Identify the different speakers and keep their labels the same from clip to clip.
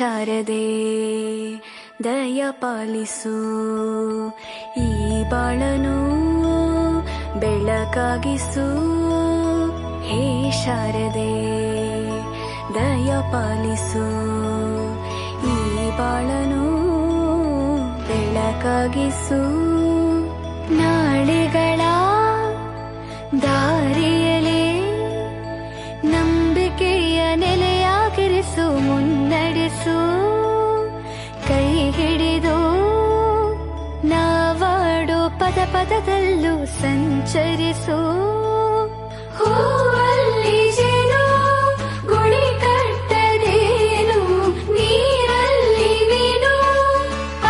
Speaker 1: ಶಾರದೆ ದಯ ಪಾಲಿಸು, ಈ ಬಾಳನು ಬೆಳಕಾಗಿಸು. ಹೇ ಶಾರದೆ ದಯ ಪಾಲಿಸು, ಈ ಬಾಳನು ಬೆಳಕಾಗಿಸು. ನಾಳೆಗಳ ದಾರಿಯಲೇ ನಂಬಿಕೆಯ ನೆಲೆಯಾಗಿರಿಸು, ಮುನ್ನಡೆಸು. ಕೈ ಹಿಡಿದು ನಾವಾಡೋ ಪದ ಪದದಲ್ಲೂ ಸಂಚರಿಸು. ಹೂವಲ್ಲಿ ಜೇನು ಗುಳಿ ಕಟ್ಟದೇನು, ನೀರಲ್ಲಿ ಮೀನು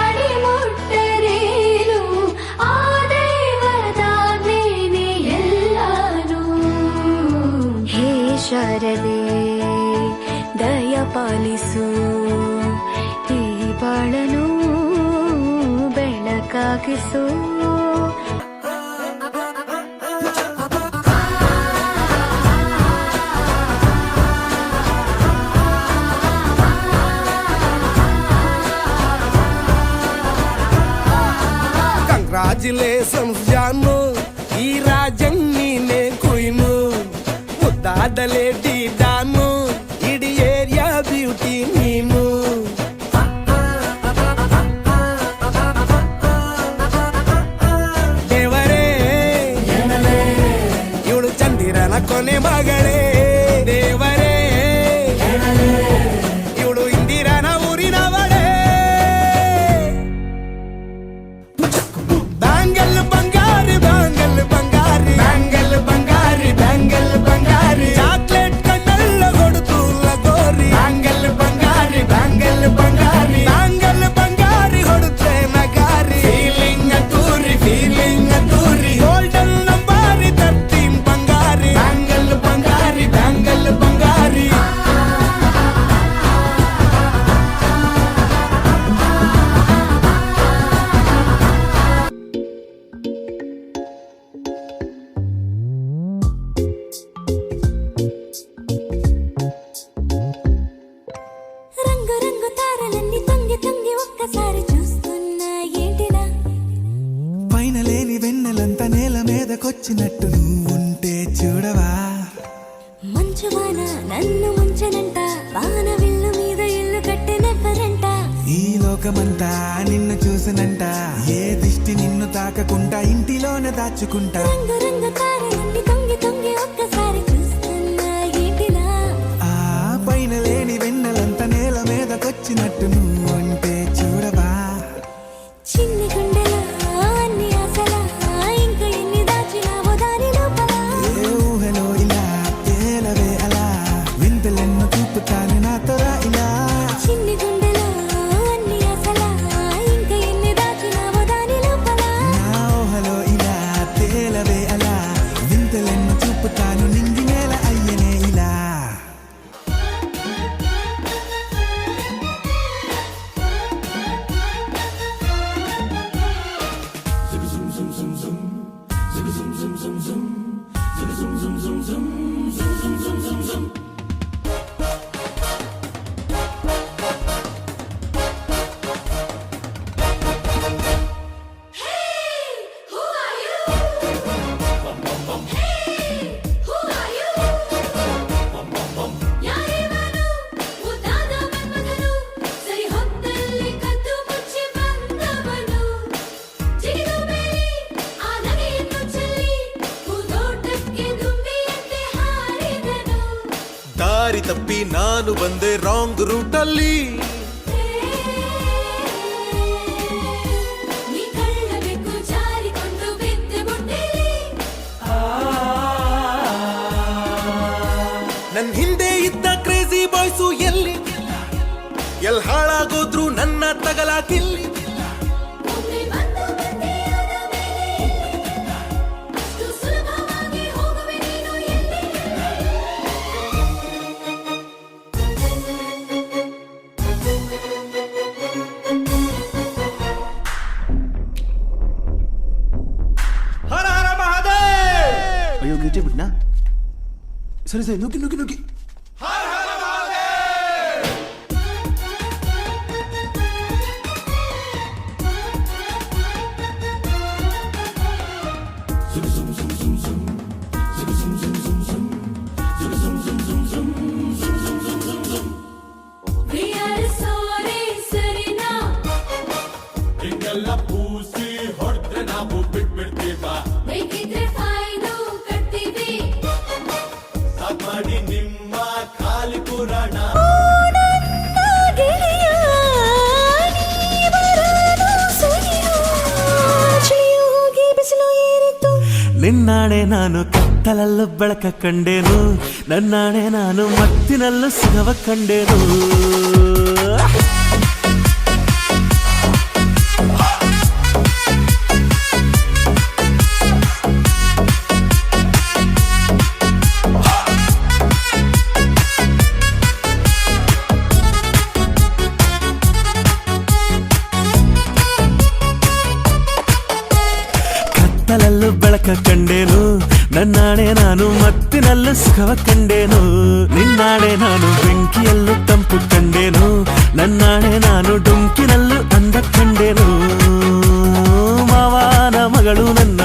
Speaker 1: ಅಡಿ ಮುಟ್ಟರೇನು, ಆ ದೇವದಾಜ್ಞೆನೇ ಎಲ್ಲಾನು. ಹೇ ಶಾರದೆ ದಯ ಪಾಲಿಸು, ಈ ಬಾಳನು ಬೆಳಕಾಗಿಸು.
Speaker 2: ಕಂಗ್ರಾಚುಲೇಷನ್ಸ್ ಜಾನು, ಈ ರಾಜನ್ ನೀನೆ ಕುಯ್ನು, ಮುದ್ದಾದ ಲೇಡಿ ಡಾನು, ಇಡೀ ಏರಿಯಾ ಬ್ಯೂಟಿ ನೀನು. ದೇವರೇ ಇವಳು ಚಂದಿರನ ಕೊನೆ ಮಗಳೇ, ದೇವರೇ ಇವಳು ಇಂದಿರನ ಊರಿನವಳೇ. ಬ್ಯಾಂಗಲ್ ಬಂಗಾರಿ ಬ್ಯಾಂಗಲ್ ಬಂಗಾರಿ ಬ್ಯಾಂಗಲ್ ಬಂಗಾರಿ ಬ್ಯಾಂಗಲ್ ಬಂಗಾರಿ, ಚಾಕ್ಲೇಟ್ ಕಣ್ಣಲ್ಲ ಕೊಡುತ್ತು ಲಗೋರಿ. ಬ್ಯಾಂಗಲ್ ಬಂಗಾರಿ ಬ್ಯಾಂಗಲ್ ಬಂಗಾರಿ ಬ್ಯಾಂಗಲ್ ಬಂಗಾರಿ ಹೊಡುತ್ತೆ ನಗಾರಿ. ಫೀಲಿಂಗ್ ತೂರಿ ಫೀಲಿಂಗ್ ತೂರಿ, ಗೋಲ್ಡನ್ ನಂಬಾರಿ 13 ಬಂಗಾರಿ. ಬ್ಯಾಂಗಲ್ ಬಂಗಾರಿ ಬ್ಯಾಂಗಲ್ ಬಂಗಾರಿ.
Speaker 3: రంగు రంగు తారలన్నీ తొంగి తొంగి ఒక్కసారి చూస్తున్నా ఏంటిలా,
Speaker 4: పైన లేని వెన్నెలంతా నేల మీదకొచ్చినట్టు నువ్వుంటే చూడవా.
Speaker 3: మంచువాన నన్ను ముంచనంట, వాన విల్లు మీద ఇల్లు కట్టెనెవ్వరంట.
Speaker 4: ఈ లోకమంతా నిన్ను చూసినంట, ఏ దిష్టి నిన్ను తాకకుండా ఇంటిలోనే దాచుకుంటా.
Speaker 3: రంగు రంగు తారలన్నీ తొంగి తొంగి ఒక్కసారి చూస్తున్నా ఏంటిలా,
Speaker 4: ఆ పైన లేని వెన్నెలంతా నేల మీదకొచ్చినట్టు నువ్వుంటే చూడవా.
Speaker 3: చిన్ని గుండెలా అన్ని ఆశలా, ఇంకా ఎన్ని దాచినావో దాని లోపల.
Speaker 4: ఏ ఊహలో ఇలా తేలవే అలా, వింతలెన్నో చూపుతాను నాతో రా ఇలా.
Speaker 3: చిన్ని గుండెలా అన్ని ఆశలా, ఇంకా ఎన్ని దాచినావో దాని లోపల.
Speaker 4: నా ఊహలో ఇలా తేలవే అలా, వింతలెన్నో చూపుతాను నింగి నేల అయ్యనే ఇలా.
Speaker 2: ದಾರಿ ತಪ್ಪಿ ನಾನು ಬಂದೆ ರಾಂಗ್ ರೂಟಲ್ಲಿ, ನನ್ ಹಿಂದೆ ಇದ್ದ ಕ್ರೇಜಿ ಬಾಯ್ಸು ಎಲ್ಲಿ ಹಾಳಾಗೋದ್ರು ನನ್ನ ತಗಲಾಕಿಲ್ಲಿ. ಹರ ಹರ ಮಹಾದೇವ್.
Speaker 5: ಅಯ್ಯೋ ಗಿಟ್ಟಿ ಬಿಟ್ನಾ? ಸರಿ ನುಗ್ಗಿ ನುಗ್ಗಿ ನುಗ್ಗಿ.
Speaker 2: ನಿನ್ನಾಣೆ ನಾನು ಕತ್ತಲಲ್ಲೂ ಬೆಳಕ ಕಂಡೇನು, ನನ್ನಾಣೆ ನಾನು ಮತ್ತಿನಲ್ಲೂ ಸುಖವ ಕಂಡೇನು. ಕತ್ತಲಲ್ಲೂ ಬೆಳಕ ಕಂಡೇನು, ನನ್ನಾಣೆ ನಾನು ಮತ್ತಿನಲ್ಲೂ ಸುಖವ ಕಂಡೇನು. ನಿನ್ನಾಣೆ ನಾನು ಬೆಂಕಿಯಲ್ಲೂ ತಂಪು ಕಂಡೇನು, ನನ್ನಾಣೆ ನಾನು ಡುಂಕಿನಲ್ಲೂ ಅಂದ ಕಂಡೇನು. ಮಾವನ ಮಗಳು ನನ್ನ